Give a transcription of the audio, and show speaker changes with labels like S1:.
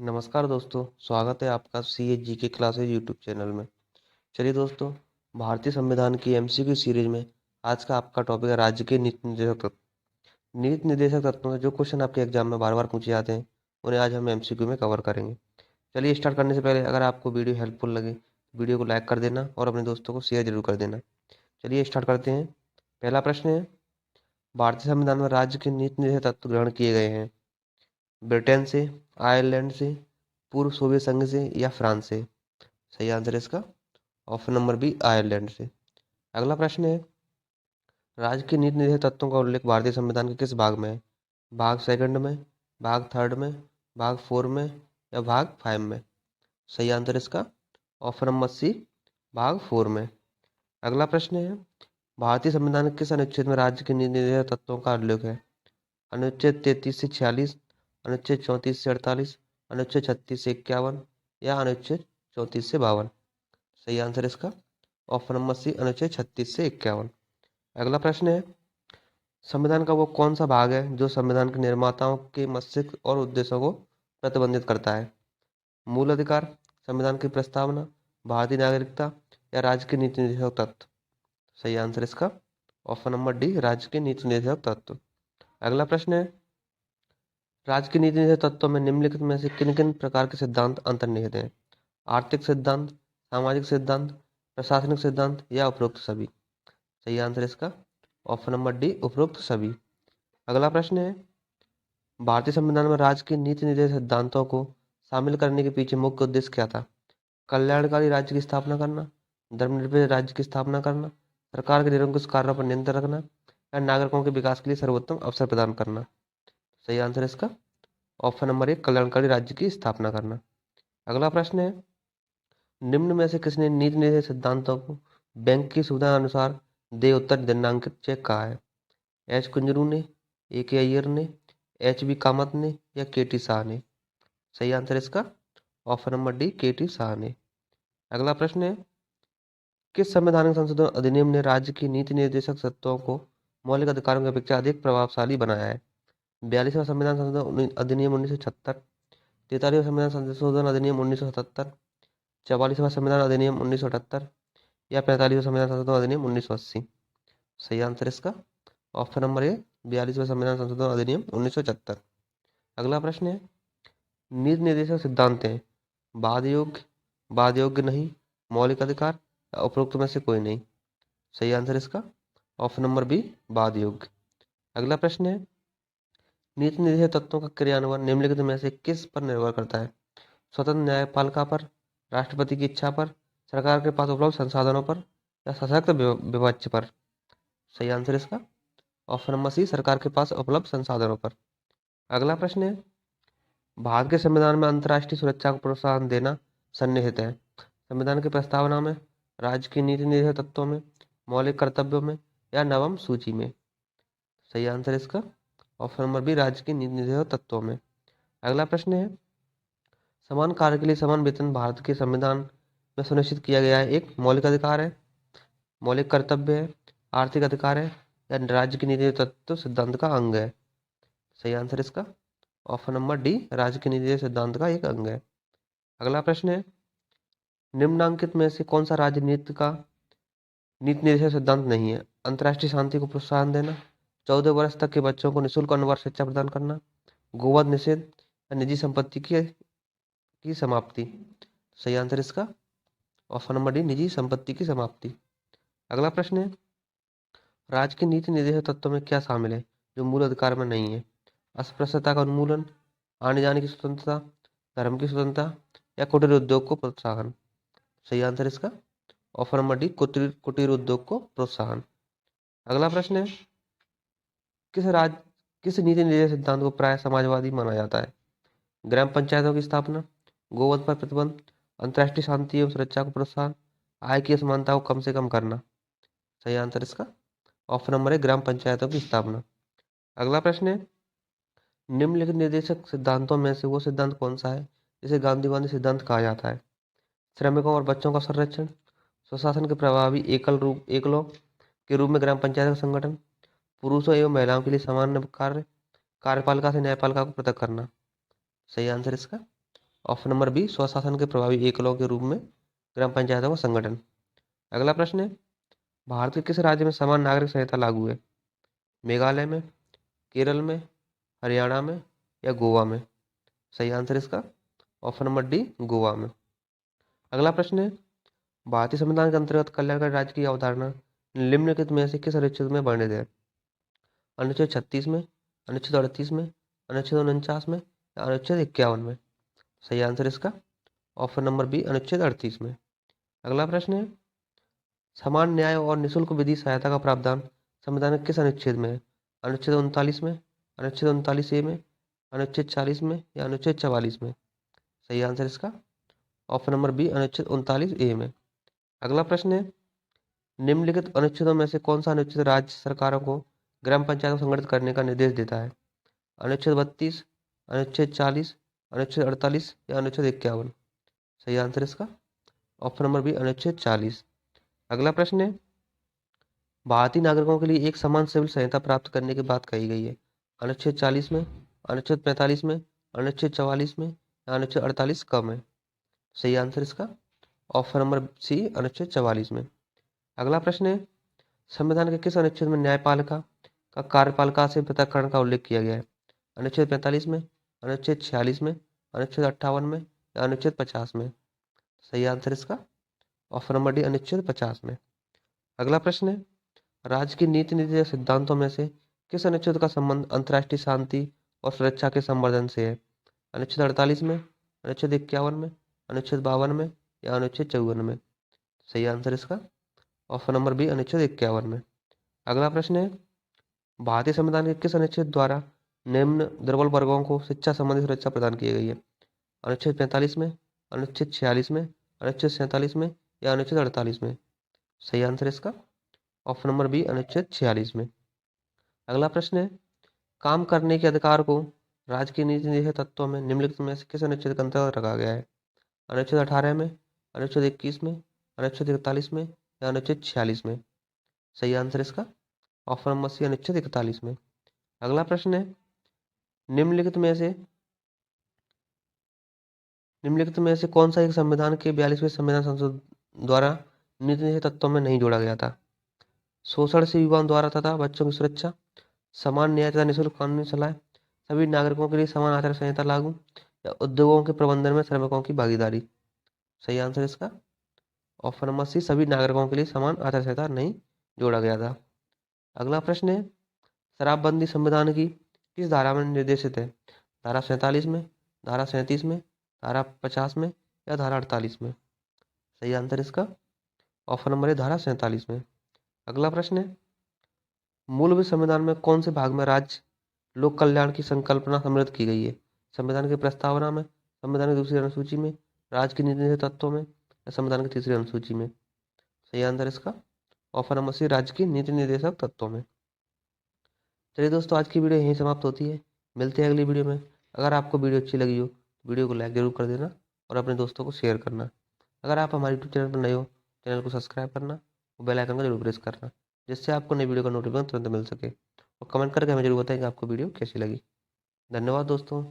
S1: नमस्कार दोस्तों, स्वागत है आपका CHG के क्लासेज यूट्यूब चैनल में। चलिए दोस्तों, भारतीय संविधान की MCQ सीरीज में आज का आपका टॉपिक है राज्य के नीति निर्देशक तत्व। नीति निर्देशक तत्वों में जो क्वेश्चन आपके एग्जाम में बार बार पूछे जाते हैं, उन्हें आज हम MCQ में कवर करेंगे। चलिए स्टार्ट करने से पहले अगर आपको वीडियो हेल्पफुल लगे तो वीडियो को लाइक कर देना और अपने दोस्तों को शेयर जरूर कर देना। चलिए स्टार्ट करते हैं। पहला प्रश्न है, भारतीय संविधान में राज्य के नीति निर्देशक तत्व ग्रहण किए गए हैं ब्रिटेन से, आयरलैंड से, पूर्व सोवियत संघ से या फ्रांस से। सही आंसर है इसका ऑप्शन नंबर बी, आयरलैंड से। अगला प्रश्न है, राज्य के नीति निर्देशक तत्वों का उल्लेख भारतीय संविधान के किस भाग में है? भाग सेकंड में, भाग थर्ड में, भाग फोर में या भाग फाइव में। सही आंसर इसका ऑप्शन नंबर सी, भाग फोर में। अगला प्रश्न है, भारतीय संविधान के किस अनुच्छेद में राज्य के नीति निर्देशक तत्वों का उल्लेख है? अनुच्छेद 33 से 46, अनुच्छेद 34 से 48, अनुच्छेद 36 से 51 या अनुच्छेद 34 से 52। सही आंसर इसका ऑप्शन नंबर सी, अनुच्छेद 36 से 51। अगला प्रश्न है, संविधान का वो कौन सा भाग है जो संविधान के निर्माताओं के मस्तिष्क और उद्देश्यों को प्रतिबंधित करता है? मूल अधिकार, संविधान की प्रस्तावना, भारतीय नागरिकता या राज्य के नीति निर्देशक तत्व। सही आंसर इसका ऑप्शन नंबर डी, राज्य के नीति निर्देशक तत्व। अगला प्रश्न है, राज्य के नीति निर्देशक तत्वों में निम्नलिखित में से किन किन प्रकार के सिद्धांत अंतर्निहित हैं? आर्थिक सिद्धांत, सामाजिक सिद्धांत, प्रशासनिक सिद्धांत या उपरोक्त सभी। सही आंसर इसका ऑप्शन नंबर डी, उपरोक्त सभी। अगला प्रश्न है, भारतीय संविधान में राज्य के नीति निर्देशक सिद्धांतों को शामिल करने के पीछे मुख्य उद्देश्य क्या था? कल्याणकारी राज्य की स्थापना करना, धर्मनिरपेक्ष राज्य की स्थापना करना, सरकार के निरंकुश कार्यों पर नियंत्रण रखना या नागरिकों के विकास के लिए सर्वोत्तम अवसर प्रदान करना। सही आंसर इसका ऑप्शन नंबर एक, कल्याणकारी राज्य की स्थापना करना। अगला प्रश्न है, निम्न में से किसने नीति निर्देशक सिद्धांतों को बैंक की सुविधा अनुसार दे उत्तर दिनांकित चेक कहा है? एच कुंजरू ने, ए के अय्यर ने, एच बी कामत ने या के टी शाह ने। सही आंसर इसका ऑप्शन नंबर डी, के टी शाह ने। अगला प्रश्न है, किस संवैधानिक संशोधन अधिनियम ने राज्य की नीति निर्देशक तत्वों को मौलिक अधिकारों की अपेक्षा अधिक प्रभावशाली बनाया है? 42वां संविधान संशोधन अधिनियम 1976, 43वां संविधान संशोधन अधिनियम 1977, 44वां संविधान अधिनियम 1978 या 45वां संविधान संशोधन अधिनियम 1980। सही आंसर इसका ऑप्शन नंबर ए, 42वां संविधान संशोधन अधिनियम 1977। अगला प्रश्न है, नीति निर्देशक सिद्धांत हैं वाद योग्य नहीं, मौलिक अधिकार या उपरोक्त में से कोई नहीं। सही आंसर इसका ऑप्शन नंबर बी, वाद योग्य। अगला प्रश्न है, नीति निर्देशक तत्वों का क्रियान्वयन निम्नलिखित में से किस पर निर्भर करता है? स्वतंत्र न्यायपालिका पर, राष्ट्रपति की इच्छा पर, सरकार के पास उपलब्ध संसाधनों पर या सशक्त विपक्ष पर। सही आंसर इसका ऑप्शन नंबर सी, सरकार के पास उपलब्ध संसाधनों पर। अगला प्रश्न है, भारत के संविधान में अंतर्राष्ट्रीय सुरक्षा को प्रोत्साहन देना सन्निहित है? संविधान की प्रस्तावना में, राज्य की नीति निर्देशक तत्वों में, मौलिक कर्तव्यों में या नवम सूची में। सही आंसर इसका ऑप्शन नंबर बी, राज्य की नीति निर्देशक तत्वों में। अगला प्रश्न है, समान कार्य के लिए समान वेतन भारत के संविधान में सुनिश्चित किया गया है एक मौलिक अधिकार है, मौलिक कर्तव्य है, आर्थिक अधिकार है या राज्य की नीति तत्व सिद्धांत का अंग है। सही आंसर इसका ऑप्शन नंबर डी, राज्य की नीति सिद्धांत का एक अंग है। अगला प्रश्न है, निम्नांकित में से कौन सा राज्य नीति निर्देशक सिद्धांत नहीं है? अंतर्राष्ट्रीय शांति को प्रोत्साहन देना, 14 वर्ष तक के बच्चों को निःशुल्क अनुवार शिक्षा प्रदान करना, गोवध निषेध या निजी संपत्ति की समाप्ति। सही आंसर इसका ऑप्शन नंबर डी, निजी संपत्ति की समाप्ति। अगला प्रश्न है, राज्य के नीति निर्देशक तत्वों में क्या शामिल है जो मूल अधिकार में नहीं है? अस्पृश्यता का उन्मूलन, आने जाने की स्वतंत्रता, धर्म की स्वतंत्रता या कुटीर उद्योग को प्रोत्साहन। सही आंसर इसका ऑप्शन नंबर डी, कुटीर उद्योग को प्रोत्साहन। अगला प्रश्न है, किस नीति निर्देशक सिद्धांत को प्राय समाजवादी माना जाता है? ग्राम पंचायतों की स्थापना, गोवध पर प्रतिबंध, अंतर्राष्ट्रीय शांति एवं सुरक्षा को प्रोत्साहन, आय की असमानता को कम से कम करना। सही आंसर इसका ऑप्शन नंबर है, ग्राम पंचायतों की स्थापना। अगला प्रश्न है, निम्नलिखित निर्देशक सिद्धांतों में से वो सिद्धांत कौन सा है जिसे गांधीवादी सिद्धांत कहा जाता है? श्रमिकों और बच्चों का संरक्षण, स्वशासन के प्रभावी एकलों के रूप में ग्राम पंचायत का संगठन, पुरुषों एवं महिलाओं के लिए सामान्य कार्यपालिका से न्यायपालिका को पृथक करना। सही आंसर इसका ऑप्शन नंबर बी, स्वशासन के प्रभावी एकलों के रूप में ग्राम पंचायतों का संगठन। अगला प्रश्न है, भारत के किस राज्य में समान नागरिक संहिता लागू है? मेघालय में, केरल में, हरियाणा में या गोवा में? सही आंसर इसका ऑप्शन नंबर डी, गोवा में। अगला प्रश्न है, भारतीय संविधान के अंतर्गत कल्याणकारी राज्य की अवधारणा निम्नलिखित में से किस अनुच्छेद में वर्णित है? अनुच्छेद 36 में, अनुच्छेद 38 में, अनुच्छेद 49 में या अनुच्छेद 51 में? सही आंसर इसका ऑप्शन नंबर बी, अनुच्छेद 38 में। अगला प्रश्न है, समान न्याय और निःशुल्क विधि सहायता का प्रावधान संविधान के किस अनुच्छेद में है? अनुच्छेद 39 में, अनुच्छेद 39 ए में, अनुच्छेद 40 में या अनुच्छेद 44 में? सही आंसर इसका ऑप्शन नंबर बी, अनुच्छेद 39 ए में। अगला प्रश्न है, निम्नलिखित अनुच्छेदों में से कौन सा अनुच्छेद राज्य सरकारों को ग्राम पंचायत को संगठित करने का निर्देश देता है? अनुच्छेद 32, अनुच्छेद 40, अनुच्छेद 48 या अनुच्छेद 51? सही आंसर इसका ऑप्शन नंबर बी, अनुच्छेद 40। अगला प्रश्न है, भारतीय नागरिकों के लिए एक समान सिविल संहिता प्राप्त करने की बात कही गई है। अनुच्छेद 40 में, अनुच्छेद 45 में, अनुच्छेद 44 में या अनुच्छेद 48 कब में? सही आंसर इसका ऑप्शन नंबर सी, अनुच्छेद 44 में। अगला प्रश्न है, संविधान के किस अनुच्छेद में न्यायपालिका का कार्यपालिका से पृथक्करण का उल्लेख किया गया है? अनुच्छेद 45 में, अनुच्छेद 46 में, अनुच्छेद 58 में या अनुच्छेद 50 में? सही आंसर इसका ऑप्शन नंबर डी, अनुच्छेद 50 में। अगला प्रश्न है, राज्य की नीति निर्देशक सिद्धांतों में से किस अनुच्छेद का संबंध अंतर्राष्ट्रीय शांति और सुरक्षा के संवर्धन से है? अनुच्छेद 48 में, अनुच्छेद 51 में, अनुच्छेद 52 में या अनुच्छेद 54 में? सही आंसर इसका ऑप्शन नंबर बी, अनुच्छेद 51 में। अगला प्रश्न है, भारतीय संविधान के किस अनुच्छेद द्वारा निम्न दुर्बल वर्गों को शिक्षा संबंधी सुरक्षा प्रदान की गई है? अनुच्छेद 45 में, अनुच्छेद 46 में, अनुच्छेद 47 में या अनुच्छेद 48 में? सही आंसर इसका ऑप्शन नंबर बी, अनुच्छेद 46 में। अगला प्रश्न है, काम करने के अधिकार को राज्य की नीति निर्देशक तत्वों में निम्नलिखित में से किस अनुच्छेद के अंतर्गत रखा गया है? अनुच्छेद 18 में, अनुच्छेद 21 में, अनुच्छेद 41 में या अनुच्छेद 46 में? सही आंसर इसका ऑप्शन नंबर सी, अनुच्छेद 41 में। अगला प्रश्न है, निम्नलिखित में से कौन सा एक संविधान के 42वें संविधान संशोधन द्वारा नीति निर्देशक तत्वों में नहीं जोड़ा गया था? शोषण से युवाओं द्वारा तथा बच्चों की सुरक्षा, समान न्याय तथा निःशुल्क कानूनी सलाह, सभी नागरिकों के लिए समान आचार संहिता लागू या उद्योगों के प्रबंधन में श्रमिकों की भागीदारी? सही आंसर इसका ऑप्शन नंबर सी, सभी नागरिकों के लिए समान आचार संहिता नहीं जोड़ा गया था। अगला प्रश्न है, शराबबंदी संविधान की किस धारा में निर्देशित है? धारा 47 में, धारा 37 में, धारा 50 में या धारा 48 में? सही आंसर इसका ऑप्शन नंबर ए, धारा 47 में। अगला प्रश्न है, मूलभूत संविधान में कौन से भाग में राज्य लोक कल्याण की संकल्पना सम्मिलित की गई है? संविधान की प्रस्तावना में, संविधान की दूसरी अनुसूची में, राज्य की नीति निर्देशक तत्वों में या संविधान की तीसरी अनुसूची में? सही आंसर इसका ऑप्शन नंबर सी, राज्य की नीति निर्देशक तत्वों में। चलिए दोस्तों, आज की वीडियो यहीं समाप्त होती है। मिलते हैं अगली वीडियो में। अगर आपको वीडियो अच्छी लगी हो तो वीडियो को लाइक जरूर कर देना और अपने दोस्तों को शेयर करना। अगर आप हमारे यूट्यूब चैनल पर नए हो, चैनल को सब्सक्राइब करना और बेल आइकन को जरूर प्रेस करना, जिससे आपको नई वीडियो का नोटिफिकेशन तुरंत मिल सके। और कमेंट करके हमें जरूर बताएं कि आपको वीडियो कैसी लगी। धन्यवाद दोस्तों।